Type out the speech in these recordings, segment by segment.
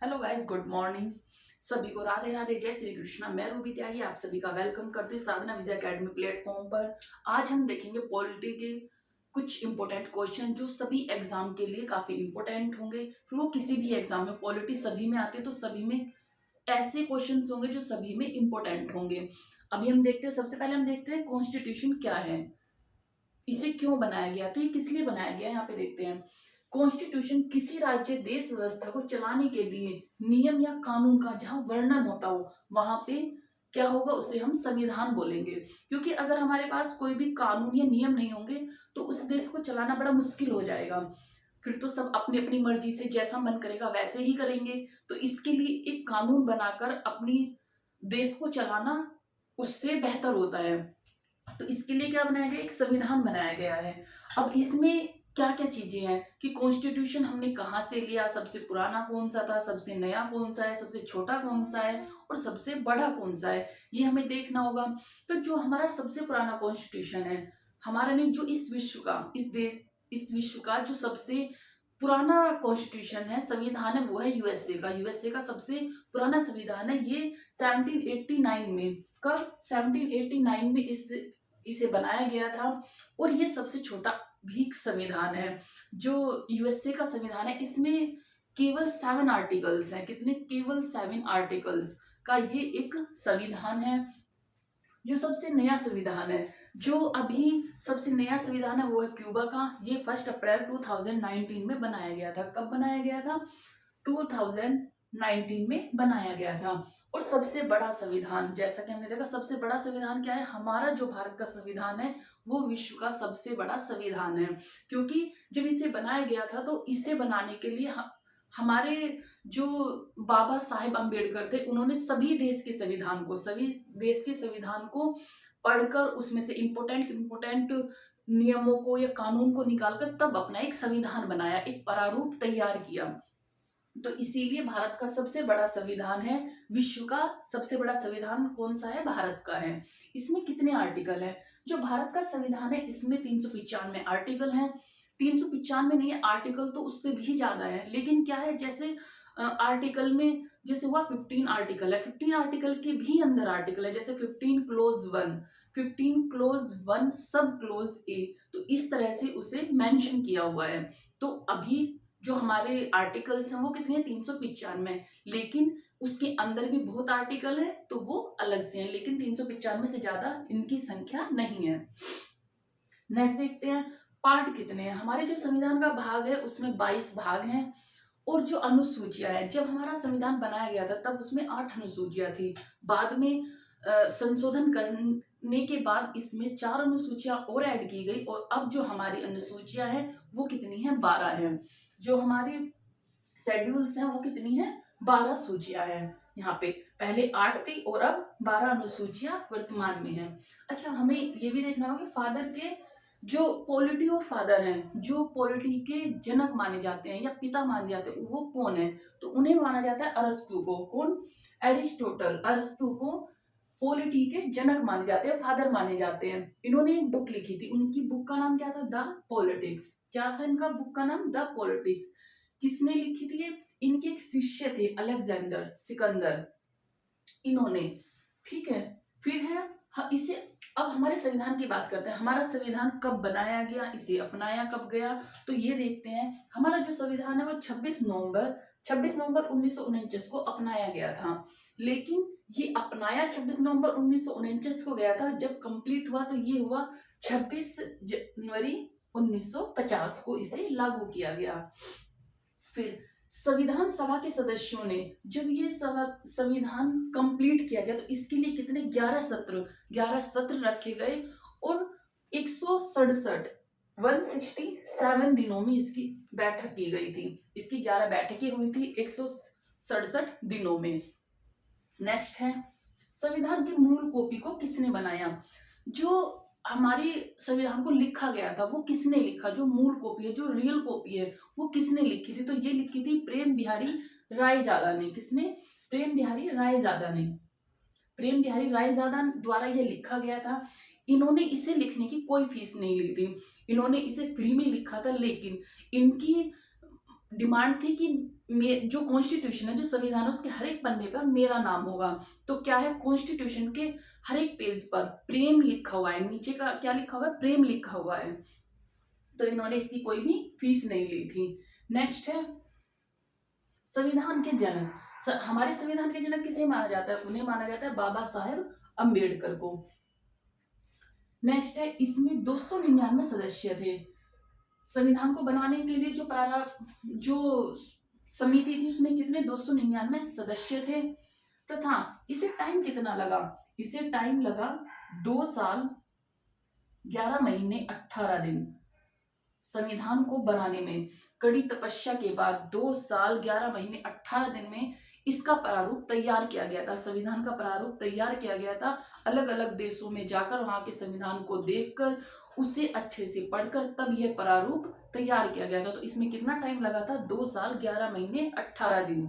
Hello guys, good morning. सभी को राधे राधे, जय श्री कृष्णा। मैं रूबी त्यागी आप सभी का वेलकम करती हूँ साधना विजय अकेडमी प्लेटफॉर्म पर। आज हम देखेंगे पॉलिटी के कुछ इंपॉर्टेंट क्वेश्चन जो सभी एग्जाम के लिए काफी इंपॉर्टेंट होंगे। फिर वो किसी भी एग्जाम में, पॉलिटी सभी में आते हैं तो सभी में ऐसे क्वेश्चन होंगे जो सभी में इंपॉर्टेंट होंगे। अभी हम देखते हैं, सबसे पहले हम देखते हैं कॉन्स्टिट्यूशन क्या है, इसे क्यों बनाया गया, तो ये किस लिए बनाया गया है यहाँ पे देखते हैं। कॉन्स्टिट्यूशन किसी राज्य देश व्यवस्था को चलाने के लिए नियम या कानून का जहां वर्णन होता हो वहां पे क्या होगा, उसे हम संविधान बोलेंगे। क्योंकि अगर हमारे पास कोई भी कानून या नियम नहीं होंगे तो उस देश को चलाना बड़ा मुश्किल हो जाएगा। फिर तो सब अपनी अपनी मर्जी से जैसा मन करेगा वैसे ही करेंगे। तो इसके लिए एक कानून बनाकर अपनी देश को चलाना उससे बेहतर होता है। तो इसके लिए क्या बनाया गया, एक संविधान बनाया गया है। अब इसमें क्या क्या चीजें हैं कि कॉन्स्टिट्यूशन हमने कहाँ से लिया, सबसे पुराना कौन सा था, सबसे नया कौन सा है, सबसे छोटा कौन सा है और सबसे बड़ा कौन सा है, ये हमें देखना होगा। तो जो हमारा सबसे पुराना कॉन्स्टिट्यूशन है, हमारा नहीं, जो इस विश्व का, इस देश, इस विश्व का जो सबसे पुराना कॉन्स्टिट्यूशन है, संविधान है, वो है यूएसए का। यूएसए का सबसे पुराना संविधान है ये 1789 में। कब? 1789 में इसे बनाया गया था। और ये सबसे छोटा भी संविधान है जो यूएसए का संविधान है। इसमें केवल 7 आर्टिकल्स हैं। कितने? केवल 7 आर्टिकल्स का ये एक संविधान है जो सबसे नया संविधान है। जो अभी सबसे नया संविधान है वो है क्यूबा का। ये 1 अप्रैल 2019 में बनाया गया था। कब बनाया गया था? 2019 में बनाया गया था। और सबसे बड़ा संविधान, जैसा कि हमने देखा, सबसे बड़ा संविधान क्या है? हमारा जो भारत का संविधान है वो विश्व का सबसे बड़ा संविधान है। क्योंकि जब इसे बनाया गया था तो इसे बनाने के लिए हमारे जो बाबा साहेब अम्बेडकर थे, उन्होंने सभी देश के संविधान को पढ़कर उसमें से इम्पोर्टेंट इम्पोर्टेंट नियमों को या कानून को निकालकर तब अपना एक संविधान बनाया, एक प्रारूप तैयार किया। तो इसीलिए भारत का सबसे बड़ा संविधान है। विश्व का सबसे बड़ा संविधान कौन सा है? भारत का है। इसमें कितने आर्टिकल हैं? जो भारत का संविधान है इसमें 395 आर्टिकल हैं। 395 नहीं है, आर्टिकल तो उससे भी ज्यादा है। लेकिन क्या है, जैसे आर्टिकल में जैसे हुआ 15 आर्टिकल है, 15 आर्टिकल के भी अंदर आर्टिकल है। जैसे 15 क्लोज 1, 15 क्लोज 1 सब क्लोज ए, तो इस तरह से उसे मेंशन किया हुआ है। तो अभी जो हमारे आर्टिकल्स हैं वो कितने हैं? 395। लेकिन उसके अंदर भी बहुत आर्टिकल है तो वो अलग से हैं, लेकिन 395 से ज्यादा इनकी संख्या नहीं है। नेक्स्ट देखते हैं पार्ट कितने हैं। हमारे जो संविधान का भाग है उसमें 22 भाग हैं। और जो अनुसूचियां हैं, जब हमारा संविधान बनाया गया था तब उसमें 8 अनुसूचियां थी। बाद में संशोधन करने के बाद इसमें 4 अनुसूचियां और ऐड की गई। और अब जो हमारी अनुसूचियां हैं वो कितनी है? 12 हैं। जो हमारी शेड्यूल्स हैं वो कितनी है? 12 सूचियां हैं यहाँ पे। पहले 8 थी और अब 12 अनुसूचियां वर्तमान में है। अच्छा, हमें ये भी देखना होगा कि फादर के जो पॉलिटी ऑफ फादर हैं, जो पॉलिटी के जनक माने जाते हैं या पिता माने जाते हैं, वो कौन है? तो उन्हें माना जाता है अरस्तु को। कौन? एरिस्टोटल। अरस्तु को पॉलिटी के जनक माने जाते हैं, फादर माने जाते हैं। इन्होंने एक बुक लिखी थी, उनकी बुक का नाम क्या था? The politics. क्या था इनका बुक का नाम? The politics. किसने लिखी थी ये? इनके एक शिष्य थे, अलेक्जेंडर सिकंदर, इन्होंने। ठीक है। फिर है इसे, अब हमारे संविधान की बात करते हैं। हमारा संविधान कब बनाया गया, इसे अपनाया कब गया, तो ये देखते हैं। हमारा जो संविधान है वो 26 नवंबर 1949 को अपनाया गया था। लेकिन ये अपनाया 26 नवंबर 1949 को गया था। जब कंप्लीट हुआ तो ये हुआ 26 जनवरी 1950 को इसे लागू किया गया। फिर संविधान सभा के सदस्यों ने जब ये संविधान कंप्लीट किया गया तो इसके लिए कितने? 11 सत्र रखे गए। और 167 167 दिनों में इसकी बैठक की गई थी। इसकी 11 बैठकें हुई थी 167 दिनों में। नेक्स्ट है संविधान की मूल कॉपी को किसने बनाया? जो हमारे संविधान को लिखा गया था वो किसने लिखा? जो मूल कॉपी है, जो रियल कॉपी है, वो किसने लिखी थी? तो ये लिखी थी प्रेम बिहारी रायजादा ने। किसने? प्रेम बिहारी रायजादा ने। प्रेम बिहारी रायजादा द्वारा ये लिखा गया था। इन्होंने इसे लिखने की कोई फीस नहीं ली थी, इन्होंने इसे फ्री में लिखा था। लेकिन इनकी डिमांड थी कि जो कॉन्स्टिट्यूशन है, जो संविधान है, उसके हर एक पन्ने पर मेरा नाम होगा। तो क्या है, कॉन्स्टिट्यूशन के हर एक पेज पर प्रेम लिखा हुआ है, नीचे का क्या लिखा हुआ है, प्रेम लिखा हुआ है। तो इन्होंने इसकी कोई भी फीस नहीं ली थी। नेक्स्ट है संविधान के जनक। हमारे संविधान के जनक किसे माना जाता है, उन्हें माना जाता है बाबा साहेब अम्बेडकर को। नेक्स्ट है इसमें 299 सदस्य थे। संविधान को बनाने के लिए जो समिति थी उसमें कितने 299 सदस्य थे। तथा इसे टाइम कितना लगा, इसे टाइम लगा 2 साल 11 महीने 18 दिन संविधान को बनाने में। कड़ी तपस्या के बाद 2 साल 11 महीने 18 दिन में इसका प्रारूप तैयार किया गया था, संविधान का प्रारूप तैयार किया गया था। अलग अलग देशों में जाकर वहां के संविधान को देखकर उसे अच्छे से पढ़कर तब यह प्रारूप तैयार किया गया था। तो इसमें कितना टाइम लगा था, 2 साल 11 महीने 18 दिन।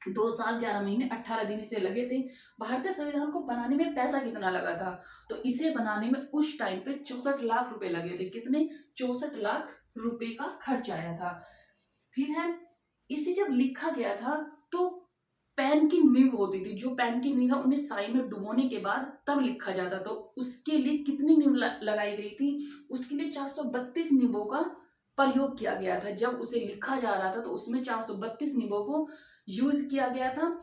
2 साल 11 महीने 18 दिन इसे लगे थे। भारतीय संविधान को बनाने में पैसा कितना लगा था, तो इसे बनाने में उस टाइम पे 64 लाख रुपए लगे थे। कितने, 64 लाख रुपए का खर्च आया था। फिर है इसे जब लिखा गया था तो पेन की नींव होती थी, जो पेन की नींव है उन्हें स्याही में डुबोने के बाद तब लिखा जाता। तो उसके लिए कितनी नींव लगाई गई थी, उसके लिए 432 नींवों का प्रयोग किया गया था। जब उसे लिखा जा रहा था तो उसमें 432 नींवों को यूज किया गया था।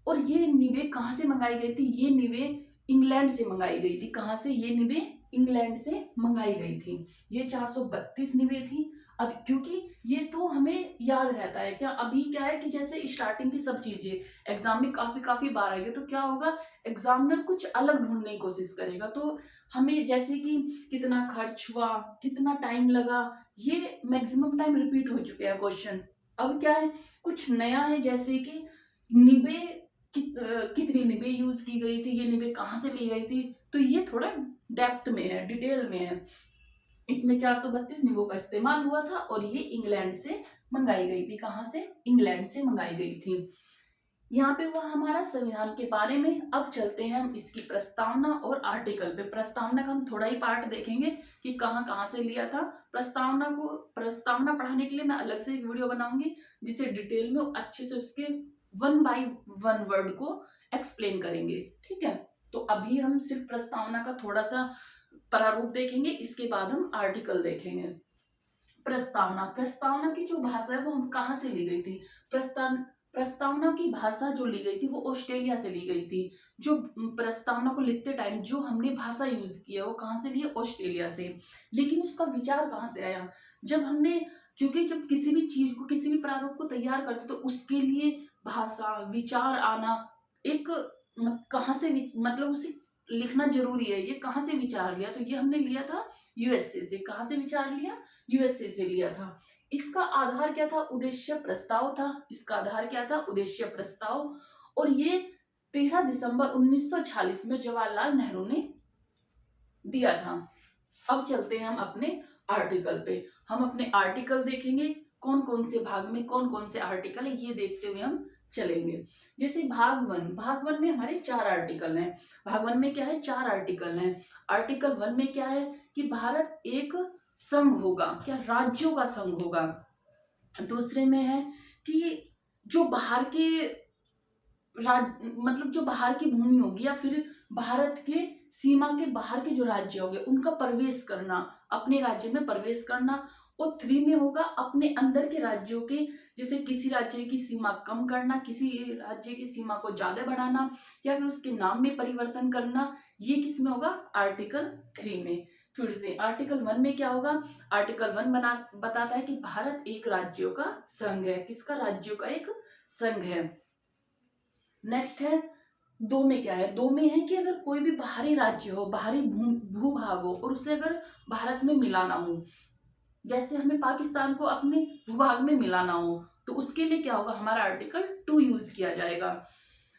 और ये नींवें कहाँ से मंगाई गई थी, ये नींवें इंग्लैंड से मंगाई गई थी। कहाँ से, ये नींवें इंग्लैंड से मंगाई गई थी। ये 432 नींवें थी। अब क्योंकि ये तो हमें याद रहता है, क्या अभी क्या है कि जैसे स्टार्टिंग की सब चीजें एग्जाम में काफी बार आएगी, तो क्या होगा, एग्जामिनर कुछ अलग ढूंढने की कोशिश करेगा। तो हमें जैसे कि कितना खर्च हुआ, कितना टाइम लगा, ये मैक्सिमम टाइम रिपीट हो चुके हैं क्वेश्चन। अब क्या है, कुछ नया है, जैसे कि निबे कितनी निबे यूज की गई थी, ये निबे कहाँ से ली गई थी, तो ये थोड़ा डेप्थ में है, डिटेल में है। इसमें 432 निबों का इस्तेमाल हुआ था और ये इंग्लैंड से मंगाई गई थी। कहाँ से, इंग्लैंड से मंगाई गई थी। यहाँ पे हुआ हमारा संविधान के बारे में। अब चलते हैं हम इसकी प्रस्तावना और आर्टिकल पे। प्रस्तावना का हम थोड़ा ही पार्ट देखेंगे कि कहाँ कहाँ से लिया था। प्रस्तावना पढ़ाने के लिए मैं अलग से एक वीडियो बनाऊंगी जिसे डिटेल में अच्छे से उसके 1 बाय 1 वर्ड को एक्सप्लेन करेंगे, ठीक है। तो अभी हम सिर्फ प्रस्तावना का थोड़ा सा प्रारूप देखेंगे, इसके बाद हम आर्टिकल देखेंगे। प्रस्तावना की जो भाषा है वो हम कहाँ से ली गई थी, प्रस्तावना की भाषा जो ली गई थी वो ऑस्ट्रेलिया से ली गई थी। जो प्रस्तावना को लिखते टाइम जो हमने भाषा यूज की है वो कहाँ से ली है, ऑस्ट्रेलिया से। लेकिन उसका विचार कहाँ से आया, जब हमने, क्योंकि जब किसी भी चीज को, किसी भी प्रारूप को तैयार करते तो उसके लिए भाषा, विचार आना एक कहाँ से मतलब उसे लिखना जरूरी है। ये कहाँ से विचार लिया, तो ये हमने लिया था यूएसए से। कहाँ से विचार लिया, यूएसए से लिया था। इसका आधार क्या था, उद्देश्य प्रस्ताव था। इसका आधार क्या था, उद्देश्य प्रस्ताव। और ये 13 दिसंबर 1946 में जवाहरलाल नेहरू ने दिया था। अब चलते हैं हम अपने आर्टिकल पे। हम अपने आर्टिकल देखेंगे, कौन कौन से भाग में कौन कौन से आर्टिकल है ये देखते हुए हम चलेंगे। जैसे भाग वन में हमारे 4 आर्टिकल हैं। भाग 1 में क्या है, 4 आर्टिकल हैं। आर्टिकल 1 में क्या है कि भारत एक संघ होगा, क्या, राज्यों का संघ होगा। दूसरे में है कि जो बाहर के मतलब जो बाहर की भूमि होगी या फिर भारत के सीमा के बाहर के जो राज्य होंगे उनका प्रवेश करना, अपने राज्य में प्रवेश करना। और 3 में होगा अपने अंदर के राज्यों के, जैसे किसी राज्य की सीमा कम करना, किसी राज्य की सीमा को ज्यादा बढ़ाना या फिर उसके नाम में परिवर्तन करना। ये किस में होगा, आर्टिकल 3 में। फिर से आर्टिकल 1 में क्या होगा, आर्टिकल 1 बताता है कि भारत एक राज्यों का संघ है। किसका, राज्यों का एक संघ है। नेक्स्ट है 2 में क्या है, 2 में है कि अगर कोई भी बाहरी राज्य हो, बाहरी भूभाग हो और उसे अगर भारत में मिलाना हो, जैसे हमें पाकिस्तान को अपने भूभाग में मिलाना हो, तो उसके लिए क्या होगा, हमारा आर्टिकल 2 यूज किया जाएगा।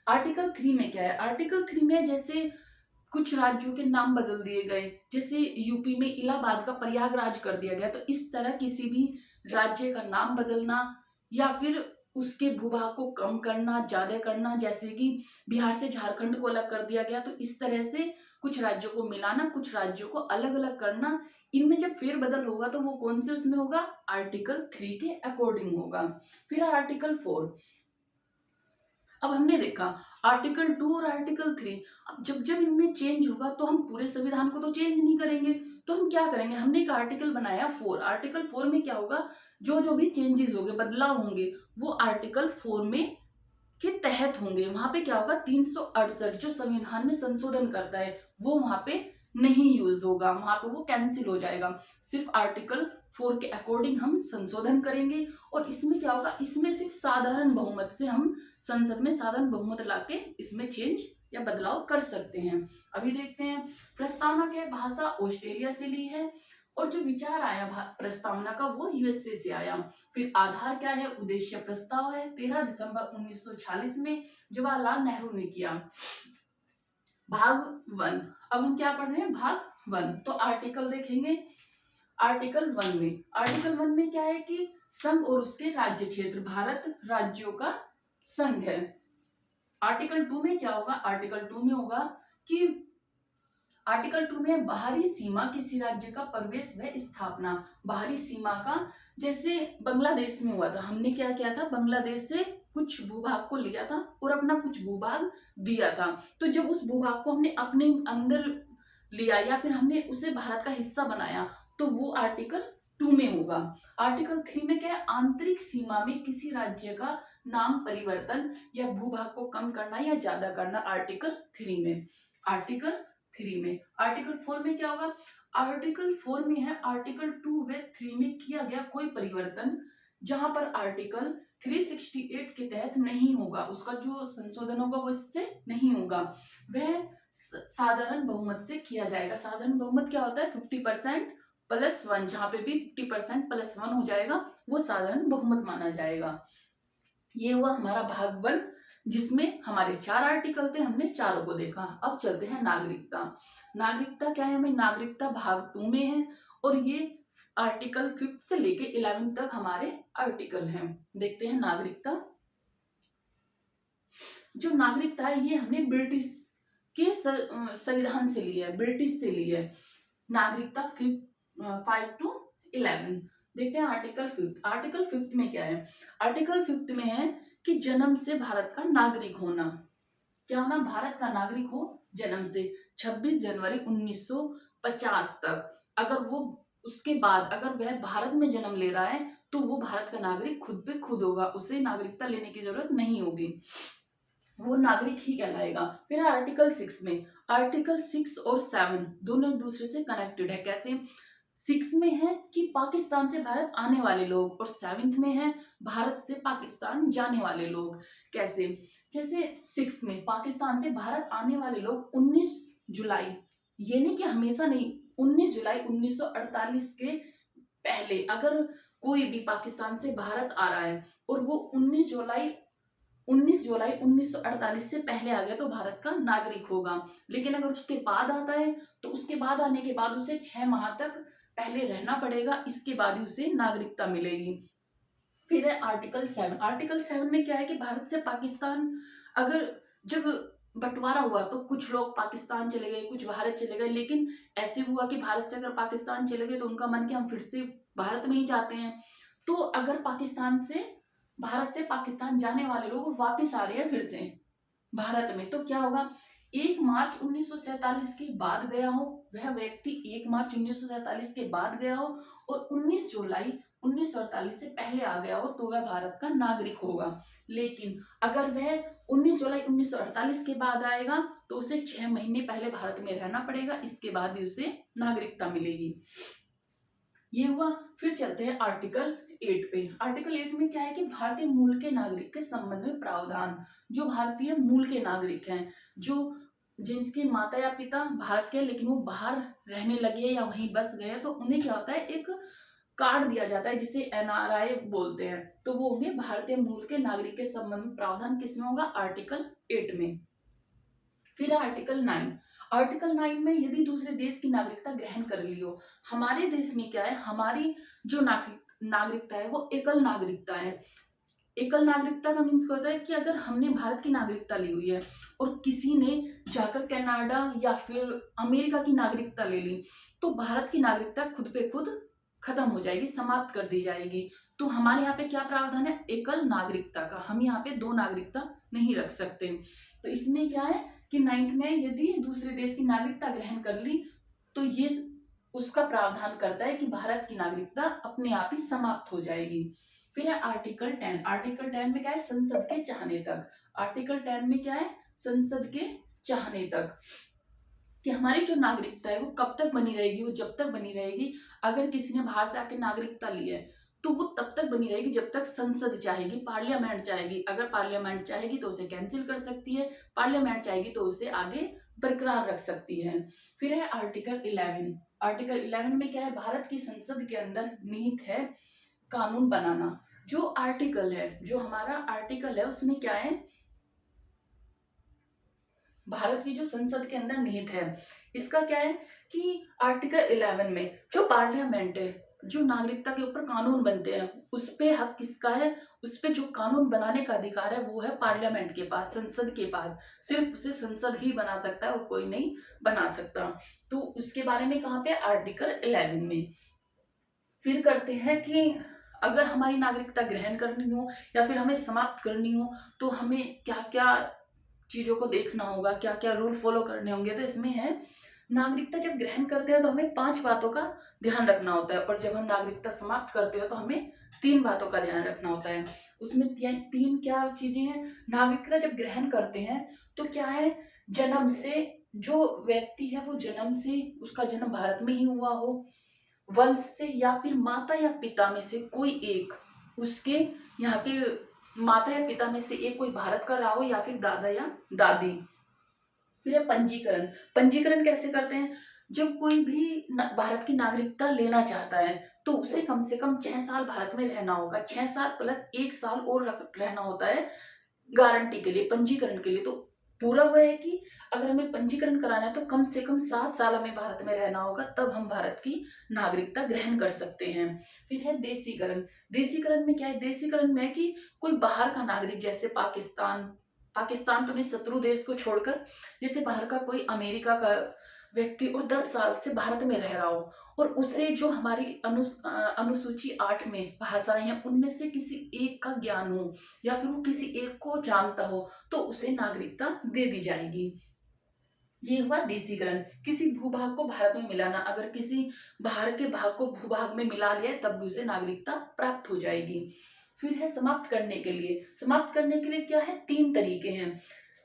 आर्टिकल 3 में क्या है, आर्टिकल 3 में जैसे कुछ राज्यों के नाम बदल दिए गए, जैसे यूपी में इलाहाबाद का प्रयागराज कर दिया गया, तो इस तरह किसी भी राज्य का नाम बदलना या फिर उसके भूभाग को कम करना, ज्यादा करना, जैसे कि बिहार से झारखंड को अलग कर दिया गया, तो इस तरह से कुछ राज्यों को मिलाना, कुछ राज्यों को अलग अलग करना, इनमें जब फेरबदल होगा तो वो कौन से उसमें होगा, आर्टिकल 3 के अकॉर्डिंग होगा। फिर आर्टिकल 4, अब हमने देखा आर्टिकल 2 और आर्टिकल 3, अब जब जब इनमें चेंज होगा तो हम पूरे संविधान को तो चेंज नहीं करेंगे, तो हम क्या करेंगे, हमने एक आर्टिकल बनाया 4, आर्टिकल 4 में क्या होगा, जो जो भी चेंजेस होंगे, बदलाव होंगे, वो आर्टिकल 4 में के तहत होंगे। वहां पे क्या होगा, 368 जो संविधान में संशोधन करता है वो वहां पे नहीं यूज होगा, वहां पे वो कैंसिल हो जाएगा। सिर्फ आर्टिकल 4 के अकॉर्डिंग हम संशोधन करेंगे। और इसमें क्या होगा, इसमें सिर्फ साधारण बहुमत से हम संसद में साधारण बहुमत लाके इसमें चेंज या बदलाव कर सकते हैं। अभी देखते हैं प्रस्तावना क्या है, भाषा ऑस्ट्रेलिया से ली है, और जो विचार आया प्रस्तावना का वो यूएसए से आया। फिर आधार क्या है, उद्देश्य प्रस्ताव है, 13 दिसंबर 1946 में जवाहरलाल नेहरू ने किया। भाग 1, अब हम क्या पढ़ रहे हैं, भाग 1। तो आर्टिकल देखेंगे, आर्टिकल 1 में क्या है कि संघ और उसके राज्य क्षेत्र, भारत राज्यों का संघ है। आर्टिकल 2 में क्या होगा, आर्टिकल 2 में होगा कि आर्टिकल 2 में बाहरी सीमा किसी राज्य का प्रवेश व स्थापना, बाहरी सीमा का, जैसे बांग्लादेश में हुआ था, हमने क्या किया था, बांग्लादेश से कुछ भूभाग को लिया था और अपना कुछ भूभाग दिया था। तो जब उस भूभाग को हमने अपने अंदर लिया या फिर हमने उसे भारत का हिस्सा बनाया, तो वो आर्टिकल 2 में होगा। आर्टिकल 3 में क्या है, आंतरिक सीमा में किसी राज्य का नाम परिवर्तन या भूभाग को कम करना या ज्यादा करना, आर्टिकल 3 में। आर्टिकल 3 में, आर्टिकल 4 में क्या होगा, आर्टिकल 4 में है आर्टिकल 2 व 3 में किया गया कोई परिवर्तन जहां पर आर्टिकल 368 के तहत नहीं होगा, उसका जो संशोधन होगा वो इससे नहीं होगा, वह साधारण बहुमत से किया जाएगा। साधारण बहुमत क्या होता है, 50% प्लस 1, जहां पे भी 50% प्लस 1 हो जाएगा वो साधारण बहुमत माना जाएगा। ये हुआ हमारा भाग 1, जिसमें हमारे 4 आर्टिकल थे, हमने चारों को देखा। अब चलते हैं नागरिकता। नागरिकता क्या है, हमें नागरिकता भाग 2 में है, और ये आर्टिकल 5 से लेके 11 तक हमारे आर्टिकल हैं। देखते हैं नागरिकता। जो नागरिकता है ये हमने ब्रिटिश के संविधान से ली है, ब्रिटिश से ली है। नागरिकता 5 to 11। देखते हैं आर्टिकल 5। आर्टिकल 5 में क्या है, आर्टिकल 5 में है कि जन्म से भारत का नागरिक होना। क्या होना, भारत का नागरिक हो जन्म से, 26 जनवरी 1950 तक। अगर वो उसके बाद अगर वह भारत में जन्म ले रहा है तो वो भारत का नागरिक खुद पे खुद होगा, उसे नागरिकता लेने की जरूरत नहीं होगी, वो नागरिक ही कहलाएगा। फिर आर्टिकल 6 में, आर्टिकल 6 और 7 दोनों एक दूसरे से कनेक्टेड है। कैसे, 6 में है कि पाकिस्तान से भारत आने वाले लोग, और 7 में है भारत से पाकिस्तान जाने वाले लोग। कैसे, जैसे 6 में पाकिस्तान से भारत आने वाले लोग 19 जुलाई, ये नहीं कि हमेशा नहीं, 19 जुलाई 1948 के पहले अगर कोई भी पाकिस्तान से भारत आ रहा है और वो 19 जुलाई 1948 से पहले आ गया तो भारत का नागरिक होगा। लेकिन अगर उसके बाद आता है तो उसके बाद आने के बाद उसे 6 माह तक पहले रहना पड़ेगा, इसके बाद ही उसे नागरिकता मिलेगी। फिर है आर्टिकल 7। आर्टिकल 7 में क्या है कि भारत से पाकिस्तान अगर जब बंटवारा हुआ तो कुछ लोग पाकिस्तान चले गए, कुछ भारत चले गए, लेकिन ऐसे हुआ कि भारत से अगर पाकिस्तान चले गए तो उनका मन कि हम फिर से भारत में ही जाते हैं। तो अगर भारत से पाकिस्तान जाने वाले लोग वापिस आ रहे हैं फिर से भारत में, तो क्या होगा, 1 मार्च 1947 के बाद गया हो वह व्यक्ति, 1 मार्च 1947 के बाद गया हो और 19 जुलाई 1948 से पहले आ गया हो तो वह भारत का नागरिक होगा। लेकिन अगर वह 19 जुलाई 1948 के बाद आएगा तो उसे 6 महीने पहले भारत में रहना पड़ेगा, इसके बाद ही उसे नागरिकता मिलेगी। ये हुआ। फिर चलते हैं आर्टिकल 8 पे। आर्टिकल 8 में क्या है कि भारतीय मूल के नागरिक के संबंध में प्रावधान। जो भारतीय मूल के नागरिक हैं, जो जिनके माता या पिता भारत के लेकिन वो बाहर रहने लगे या वहीं बस गए, तो उन्हें क्या होता है, एक कार्ड दिया जाता है जिसे एनआरआई बोलते हैं, तो वो होंगे भारतीय मूल के नागरिक के संबंध में प्रावधान किसमें होगा, आर्टिकल 8 में। फिर आर्टिकल 9। आर्टिकल 9 में यदि दूसरे देश की नागरिकता ग्रहण कर ली हो, हमारे देश में क्या है, हमारी जो नागरिकता है वो एकल नागरिकता है। एकल नागरिकता का मीन्स क्या होता है कि अगर हमने भारत की नागरिकता ली हुई है और किसी ने जाकर कनाडा या फिर अमेरिका की नागरिकता ले ली, तो भारत की नागरिकता खुद पे खुद खत्म हो जाएगी, समाप्त कर दी जाएगी। तो हमारे यहाँ पे क्या प्रावधान है, एकल नागरिकता का। हम यहाँ पे दो नागरिकता नहीं रख सकते। तो इसमें क्या है कि 9th में यदि दूसरे देश की नागरिकता ग्रहण कर ली तो ये उसका प्रावधान करता है कि भारत की नागरिकता अपने आप ही समाप्त हो जाएगी। फिर है आर्टिकल 10। आर्टिकल 10 में क्या है, संसद के चाहने तक। आर्टिकल 10 में क्या है, संसद के चाहने तक, कि हमारी जो नागरिकता है वो कब तक बनी रहेगी, वो जब तक बनी रहेगी। अगर किसी ने बाहर से आके नागरिकता ली है तो वो तब तक बनी रहेगी जब तक संसद चाहेगी, पार्लियामेंट चाहेगी। अगर पार्लियामेंट चाहेगी तो उसे कैंसिल कर सकती है, पार्लियामेंट चाहेगी तो उसे आगे बरकरार रख सकती है। फिर है आर्टिकल 11। आर्टिकल 11 में क्या है, भारत की संसद के अंदर निहित है कानून बनाना। जो आर्टिकल है, जो हमारा आर्टिकल है उसमें क्या है, भारत की जो संसद के अंदर निहित है, इसका क्या है कि आर्टिकल 11 में जो पार्लियामेंट है, जो नागरिकता के ऊपर कानून बनते हैं, उस पे हक किसका है, उस पे जो कानून बनाने का अधिकार है वो है पार्लियामेंट के पास, संसद के पास। सिर्फ उसे संसद ही बना सकता है और कोई नहीं बना सकता। तो उसके बारे में कहाँ पे, आर्टिकल 11 में। फिर करते हैं कि अगर हमारी नागरिकता ग्रहण करनी हो या फिर हमें समाप्त करनी हो तो हमें क्या क्या चीजों को देखना होगा, क्या क्या रूल फॉलो करने होंगे। तो इसमें है, नागरिकता जब ग्रहण करते हैं तो हमें 5 बातों का ध्यान रखना होता है, और जब हम नागरिकता समाप्त करते हो तो हमें 3 बातों का ध्यान रखना होता है। उसमें तीन क्या चीजें हैं, नागरिकता जब ग्रहण करते हैं तो क्या है, जन्म से, जो व्यक्ति है वो जन्म से, उसका जन्म भारत में ही हुआ हो, वंश से या फिर माता या पिता में से कोई एक, उसके यहाँ पे माता या पिता में से एक कोई भारत का रहा हो या फिर दादा या दादी। फिर है पंजीकरण। पंजीकरण कैसे करते हैं, जब कोई भी भारत की नागरिकता लेना चाहता है तो उसे कम से कम 6 साल भारत में रहना होगा। 6 साल प्लस 1 साल और रहना होता है गारंटी के लिए, पंजीकरण के लिए। तो पूरा हुआ है कि अगर हमें पंजीकरण कराना है तो कम से कम 7 साल हमें भारत में रहना होगा, तब हम भारत की नागरिकता ग्रहण कर सकते हैं। फिर है देशीकरण। देशीकरण में क्या है, देशीकरण में है कि कोई बाहर का नागरिक, जैसे पाकिस्तान, पाकिस्तान तो नहीं, शत्रु देश को छोड़कर, जैसे बाहर का कोई अमेरिका का व्यक्ति और 10 साल से भारत में रह रहा हो और उसे जो हमारी अनुसूची 8 में भाषाएं हैं उनमें से किसी एक का ज्ञान हो या फिर वो किसी एक को जानता हो तो उसे नागरिकता दे दी जाएगी। ये हुआ देशीकरण। किसी भूभाग को भारत में मिलाना, अगर किसी बाहर के भाग को भूभाग में मिला लिया तब भी उसे नागरिकता प्राप्त हो जाएगी। फिर है समाप्त करने के लिए। समाप्त करने के लिए क्या है, 3 तरीके हैं,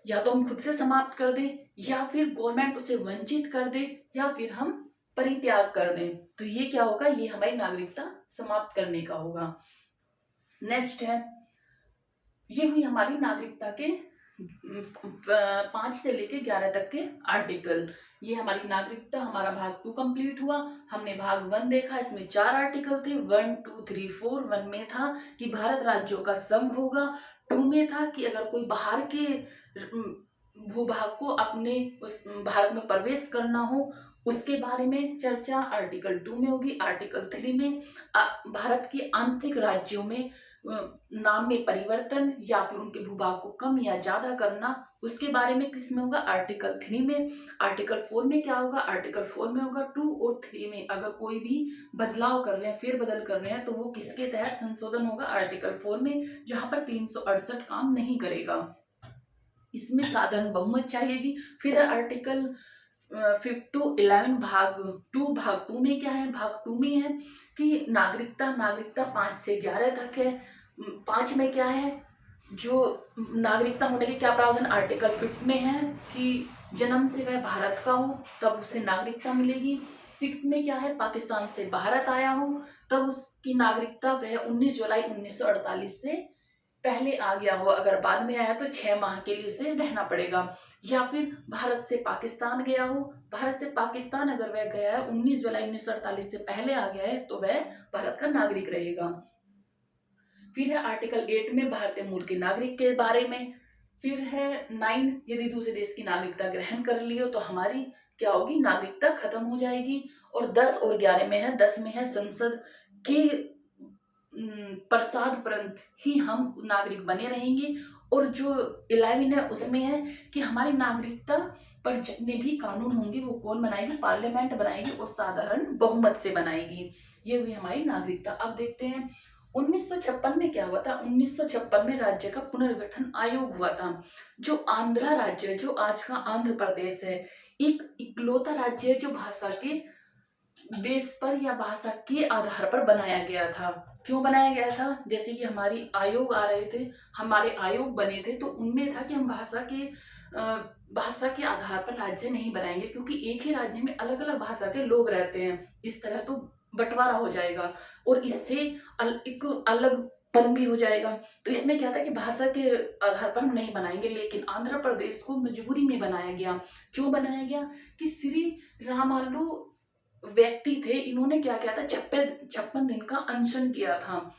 या तो हम खुद से समाप्त कर दें, या फिर गवर्नमेंट उसे वंचित कर दे, या फिर हम परित्याग कर दें। तो ये क्या होगा, ये हमारी नागरिकता समाप्त करने का होगा। नेक्स्ट है, ये हुई हमारी नागरिकता के 5 से लेके 11 तक के आर्टिकल। ये हमारी नागरिकता, हमारा भाग 2 कंप्लीट हुआ। हमने भाग 1 देखा, इसमें 4 आर्टिकल थे, 1 2 3 4। 1 में था कि भारत राज्यों का संघ होगा। 2 में था कि अगर कोई बाहर के भूभाग को अपने उस भारत में प्रवेश करना हो उसके बारे में चर्चा आर्टिकल 2 में होगी। आर्टिकल 3 में भारत के आंतरिक राज्यों में नाम में परिवर्तन या फिर उनके भूभाग को कम या ज्यादा करना, उसके बारे में किस में होगा, आर्टिकल 3 में। आर्टिकल 4 में क्या होगा, आर्टिकल 4 में होगा 2 और 3 में अगर कोई भी बदलाव कर रहे हैं, फेरबदल कर रहे हैं तो वो किसके तहत संशोधन होगा, आर्टिकल 4 में, जहां पर 368 काम नहीं करेगा। इसमें साधारण बहुमत चाहिएगी। फिर आर्टिकल 5 to 11 भाग 2 में क्या है, भाग 2 में है कि नागरिकता 5 से 11 तक है। 5 में क्या है, जो नागरिकता होने के क्या प्रावधान, आर्टिकल 5 में है कि जन्म से वह भारत का हो तब उसे नागरिकता मिलेगी। 6 में क्या है, पाकिस्तान से भारत आया हो तब उसकी नागरिकता वह 19 जुलाई 1948 से पहले आ गया हो, अगर बाद में आया तो 6 माह के लिए उसे रहना पड़ेगा। या फिर भारत से पाकिस्तान गया हो, भारत से पाकिस्तान अगर वह गया है 19 जुलाई 1948 से पहले आ गया है तो वह भारत का नागरिक रहेगा। फिर है आर्टिकल 8 में भारतीय मूल के नागरिक के बारे में। फिर है 9, यदि दूसरे देश की नागरिकता ग्रहण कर ली हो तो हमारी क्या होगी, नागरिकता खत्म हो जाएगी। और 10 और 11 में है, 10 में है संसद के प्रसाद परंत ही हम नागरिक बने रहेंगे। और जो 11 है उसमें है कि हमारी नागरिकता पर जितने भी कानून होंगे वो कौन बनाएगी, पार्लियामेंट बनाएगी और साधारण बहुमत से बनाएगी। ये हुई हमारी नागरिकता। अब देखते हैं 1956 में क्या हुआ था। 1956 में राज्य का पुनर्गठन आयोग हुआ था। जो आंध्रा राज्य, जो आज का आंध्र प्रदेश है, एक इकलौता राज्य है जो भाषा के बेस पर या भाषा के आधार पर बनाया गया था। क्यों बनाया गया था? जैसे कि हमारी आयोग आ रहे थे, हमारे आयोग बने थे, तो उनमें था कि हम भाषा के आधार पर राज्य नहीं बनाएंगे, क्योंकि एक ही राज्य में अलग अलग भाषा के लोग रहते हैं। इस तरह तो बंटवारा हो जाएगा और इससे एक अलग पन भी हो जाएगा। तो इसमें क्या था कि भाषा के आधार पर हम नहीं बनाएंगे, लेकिन आंध्र प्रदेश को मजबूरी में बनाया गया। क्यों बनाया गया? कि श्री रामालू व्यक्ति थे, इन्होंने क्या किया था, 56 दिन का अनशन किया था।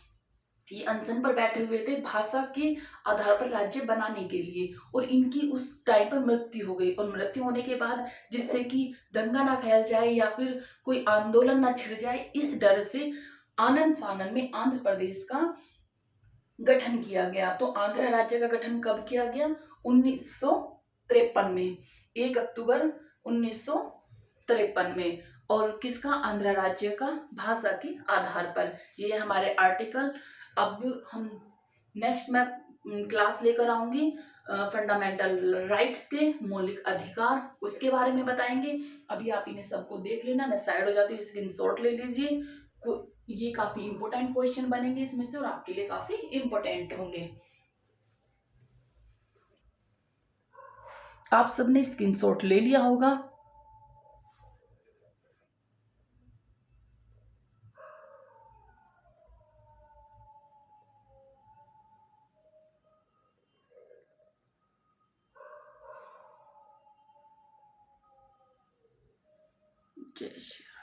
ये अनशन पर बैठे हुए थे भाषा के आधार पर राज्य बनाने के लिए, और इनकी उस टाइम पर मृत्यु हो गई। और मृत्यु होने के बाद, जिससे कि दंगा ना फैल जाए या फिर कोई आंदोलन ना छिड़ जाए, इस डर से आनन फानन में आंध्र प्रदेश का गठन किया गया। तो आंध्र राज्य का गठन कब किया गया? 1953 में, 1 अक्टूबर 1953 में। और किसका? आंध्र राज्य का, भाषा के आधार पर। ये हमारे आर्टिकल। अब हम नेक्स्ट मैं क्लास लेकर आऊंगी फंडामेंटल राइट्स के, मौलिक अधिकार, उसके बारे में बताएंगे। अभी आप इन्हें सबको देख लेना, मैं साइड हो जाती हूँ, स्क्रीनशॉट ले लीजिए। ये काफी इंपॉर्टेंट क्वेश्चन बनेंगे इसमें से और आपके लिए काफी इंपॉर्टेंट होंगे। आप सबने स्क्रीनशॉट ले लिया होगा। जय श्री